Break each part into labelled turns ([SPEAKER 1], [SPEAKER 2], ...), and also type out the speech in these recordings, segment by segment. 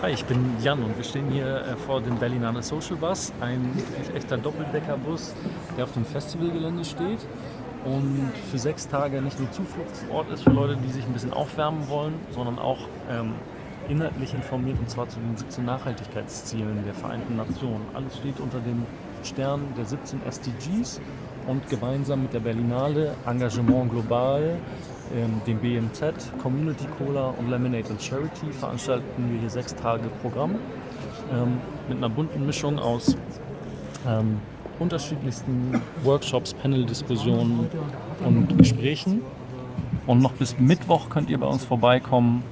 [SPEAKER 1] Hi, ich bin Jan und wir stehen hier vor dem Berlinale Social Bus, ein echter Doppeldeckerbus, der auf dem Festivalgelände steht und für 6 Tage nicht nur Zufluchtsort ist für Leute, die sich ein bisschen aufwärmen wollen, sondern auch inhaltlich informiert, und zwar zu den 17 Nachhaltigkeitszielen der Vereinten Nationen. Alles steht unter dem Stern der 17 SDGs und gemeinsam mit der Berlinale, Engagement Global, dem BMZ, Community Cola und Lemonade and Charity veranstalten wir hier 6 Tage Programm mit einer bunten Mischung aus unterschiedlichsten Workshops, Panel-Diskussionen und Gesprächen. Und noch bis Mittwoch könnt ihr bei uns vorbeikommen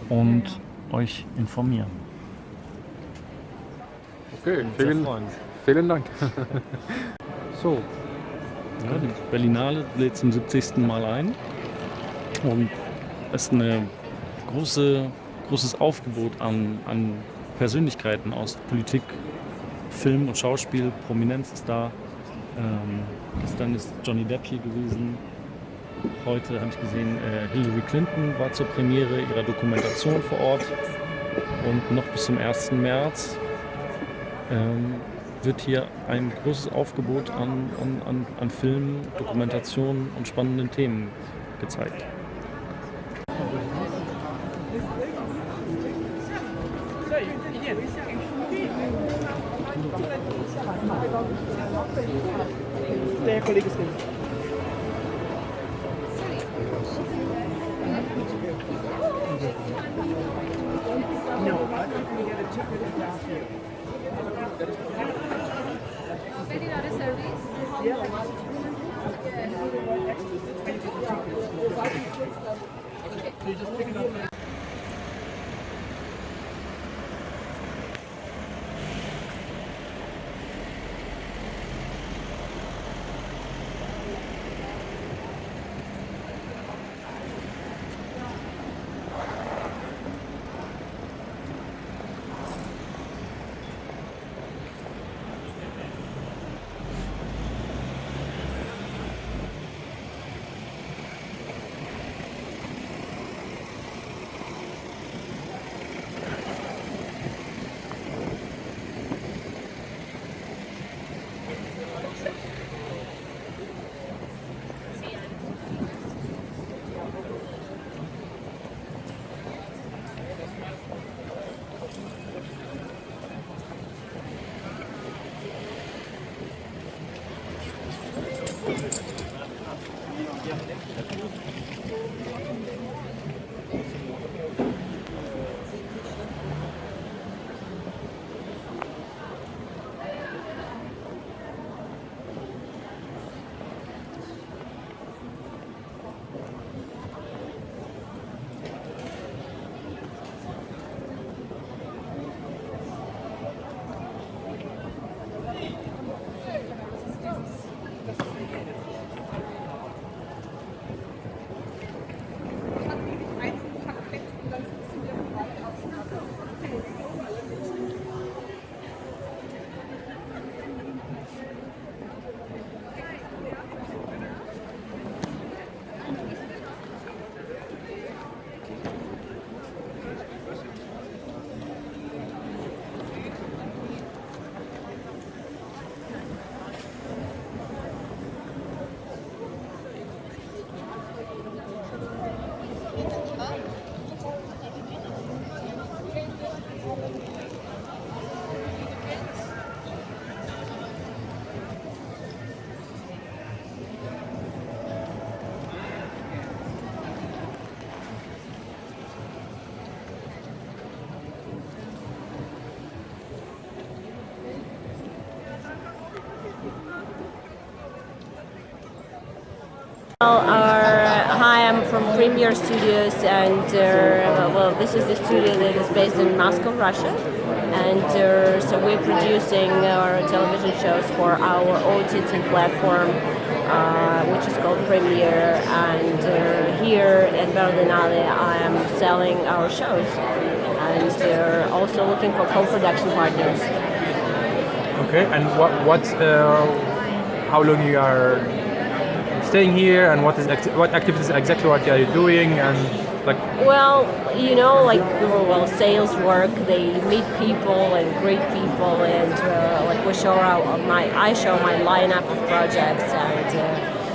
[SPEAKER 1] und euch informieren.
[SPEAKER 2] Okay, vielen Dank. So.
[SPEAKER 1] Ja, die Berlinale lädt zum 70. Mal ein und es ist ein großes Aufgebot an Persönlichkeiten aus Politik, Film und Schauspiel. Prominenz ist da. Gestern ist Johnny Depp hier gewesen. Heute habe ich gesehen, Hillary Clinton war zur Premiere ihrer Dokumentation vor Ort. Und noch bis zum 1. März wird hier ein großes Aufgebot an Filmen, Dokumentationen und spannenden Themen gezeigt.
[SPEAKER 3] Der Kollege ist
[SPEAKER 4] Berlinale Service.
[SPEAKER 5] Hi, I'm from Premiere Studios, and this is the studio that is based in Moscow, Russia, and so we're producing our television shows for our OTT platform, which is called Premiere, and here at Berlinale I am selling our shows, and also looking for co-production partners.
[SPEAKER 3] Okay, and how long you are staying here, and what activities exactly what are you doing, and
[SPEAKER 2] Like,
[SPEAKER 5] Well, well, sales work. They meet people and greet people, and like I show my lineup of projects, and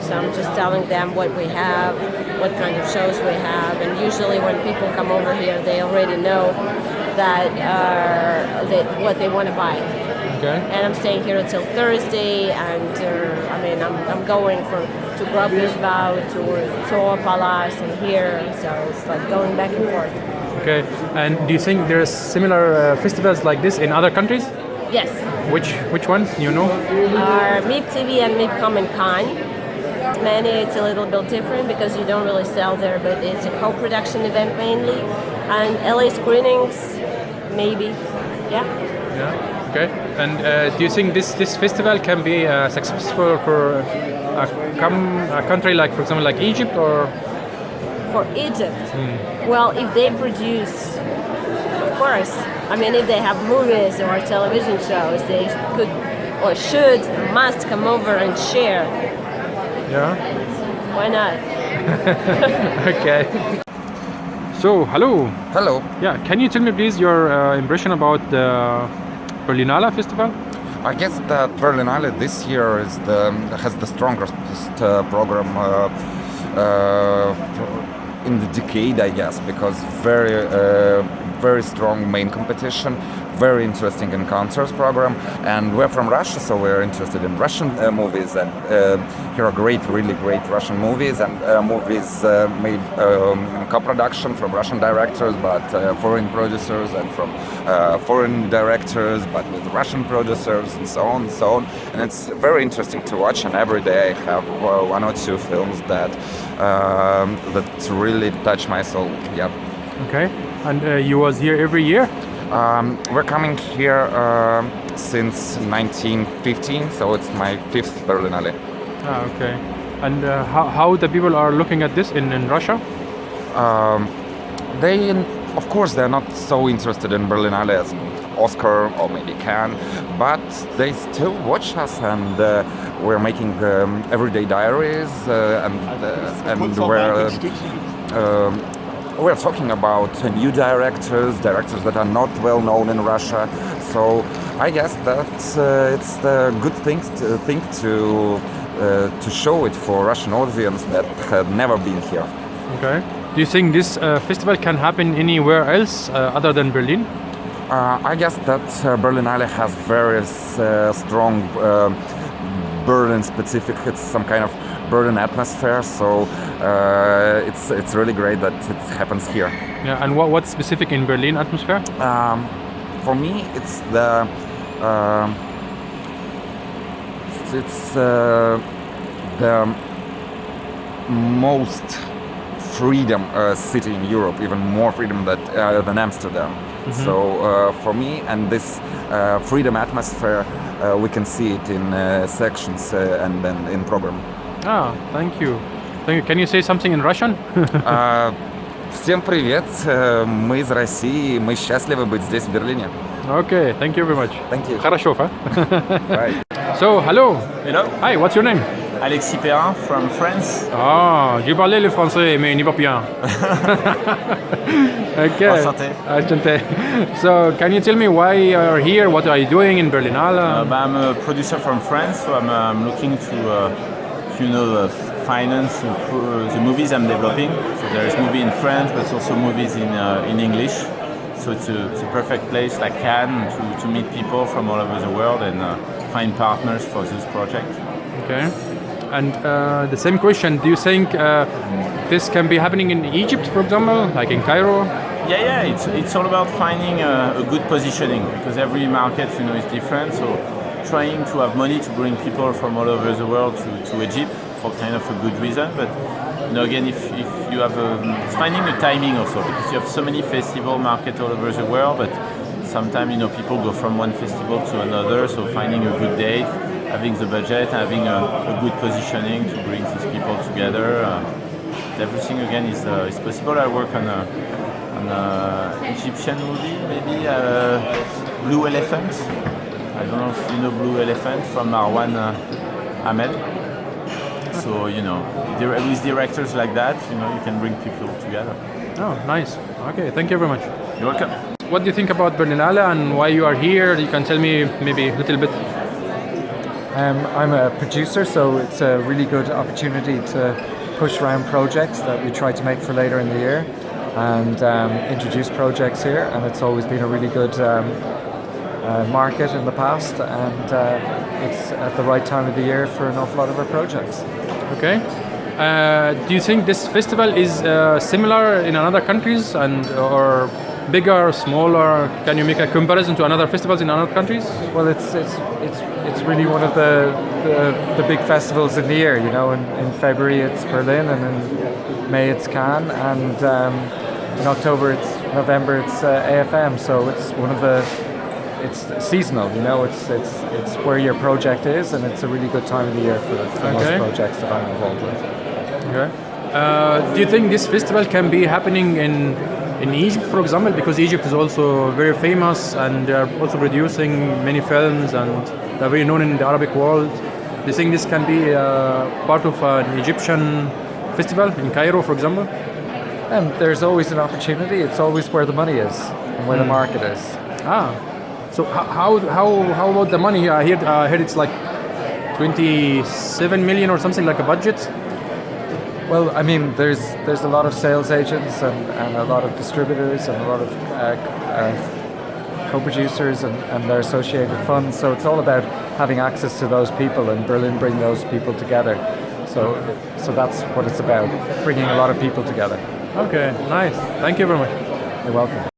[SPEAKER 5] so I'm just telling them what we have, what kind of shows we have, and usually when people come over here, they already know that what they want to buy.
[SPEAKER 2] okay.
[SPEAKER 5] And I'm staying here until Thursday, and I'm going to Groblersbau, to Tor Palace, and here, so it's like going back and forth.
[SPEAKER 2] Okay. And do you think there's similar festivals like this in other countries?
[SPEAKER 5] Yes.
[SPEAKER 2] Which ones? You know?
[SPEAKER 5] Our MIP TV and MIP Common Con. Many, it's a little bit different because you don't really sell there, but it's a co-production event mainly. And LA screenings, maybe. Yeah.
[SPEAKER 2] Yeah. Okay. And do you think this festival can be successful for a country like, for example, like Egypt or?
[SPEAKER 5] For Egypt, well, if they produce, of course. I mean, if they have movies or television shows, they could or should, must come over and share.
[SPEAKER 2] Yeah.
[SPEAKER 5] Why not?
[SPEAKER 2] Okay. So, hello.
[SPEAKER 6] Hello.
[SPEAKER 2] Yeah. Can you tell me, please, your impression about the Berlinale Festival?
[SPEAKER 6] I guess that Berlinale this year has the strongest program in the decade, I guess, because very strong main competition, very interesting encounters program, and we're from Russia, so we're interested in Russian movies, and here are really great Russian movies, and movies made in co-production from Russian directors, but foreign producers, and from foreign directors, but with Russian producers, and so on and so on. And it's very interesting to watch, and every day I have one or two films that really touch my soul. Yeah.
[SPEAKER 2] Okay. And you was here every year?
[SPEAKER 6] We're coming here since 1915, so it's my 5th Berlinale.
[SPEAKER 2] Ah, okay. And how the people are looking at this in Russia?
[SPEAKER 6] Of course, they're not so interested in Berlinale as Oscar or maybe Cannes, but they still watch us, and we're making everyday diaries, and we're talking about new directors that are not well known in Russia. So I guess that it's the good thing to show it for Russian audience that have never been here.
[SPEAKER 2] Okay. Do you think this festival can happen anywhere else other than Berlin?
[SPEAKER 6] I guess that Berlinale has very strong Berlin specific. It's some kind of Berlin atmosphere, so it's really great that it happens here.
[SPEAKER 2] Yeah, and what's specific in Berlin atmosphere?
[SPEAKER 6] For me, it's the most freedom city in Europe, even more freedom than Amsterdam. Mm-hmm. So for me, and this freedom atmosphere, we can see it in sections and then in program.
[SPEAKER 2] Ah, thank you. Can you say something in Russian?
[SPEAKER 6] Всем привет, мы из России, мы счастливы быть здесь, в Берлине.
[SPEAKER 2] Okay, thank you very much.
[SPEAKER 6] Thank you.
[SPEAKER 2] Хорошо, huh?
[SPEAKER 6] Bye.
[SPEAKER 2] So, hello.
[SPEAKER 7] Hello,
[SPEAKER 2] Hi, what's your name?
[SPEAKER 7] Alexis Perrin from France.
[SPEAKER 2] Ah, j'ai parlé le français, mais pas bien. Okay.
[SPEAKER 7] Enchanté.
[SPEAKER 2] Enchanté. So, can you tell me why you are here? What are you doing in Berlinale?
[SPEAKER 7] I'm a producer from France, so I'm looking to finance the movies I'm developing. So there is movie in French, but also movies in English. So it's a perfect place like Cannes to meet people from all over the world and find partners for this project.
[SPEAKER 2] Okay. And the same question, do you think this can be happening in Egypt, for example, like in Cairo?
[SPEAKER 7] Yeah, it's all about finding a good positioning, because every market is different. So trying to have money to bring people from all over the world to Egypt for kind of a good reason. But again, if you have it's finding the timing also, because you have so many festival markets all over the world, but sometimes people go from one festival to another. So finding a good date, having the budget, having a good positioning to bring these people together. Everything again is possible. I work on an Egyptian movie, maybe Blue Elephant. I don't know if you know Blue Elephant from Marwan Ahmed. So with directors like that, you can bring people together.
[SPEAKER 2] Oh, nice. Okay, thank you very much.
[SPEAKER 7] You're welcome.
[SPEAKER 2] What do you think about Berlinale and why you are here? You can tell me maybe a little bit.
[SPEAKER 8] I'm a producer, so it's a really good opportunity to push around projects that we try to make for later in the year and introduce projects here, and it's always been a really good market in the past, and it's at the right time of the year for an awful lot of our projects.
[SPEAKER 2] Okay. Do you think this festival is similar in other countries or bigger, smaller? Can you make a comparison to another festivals in other countries?
[SPEAKER 8] Well, it's really one of the big festivals in the year. You know, in February it's Berlin, and in May it's Cannes, and in November it's AFM. So it's one of it's seasonal. You know, it's where your project is, and it's a really good time of the year for most projects that I'm involved with.
[SPEAKER 2] Okay. Do you think this festival can be happening in Egypt, for example, because Egypt is also very famous and they are also producing many films and they're very known in the Arabic world? Do you think this can be part of an Egyptian festival in Cairo, for example?
[SPEAKER 8] And there's always an opportunity. It's always where the money is and where the market is.
[SPEAKER 2] So how about the money? I heard it's like 27 million or something, like a budget.
[SPEAKER 8] Well, I mean, there's a lot of sales agents and a lot of distributors and a lot of co-producers and their associated funds. So it's all about having access to those people, and Berlin bring those people together. So that's what it's about, bringing a lot of people together.
[SPEAKER 2] Okay, nice. Thank you very much.
[SPEAKER 8] You're welcome.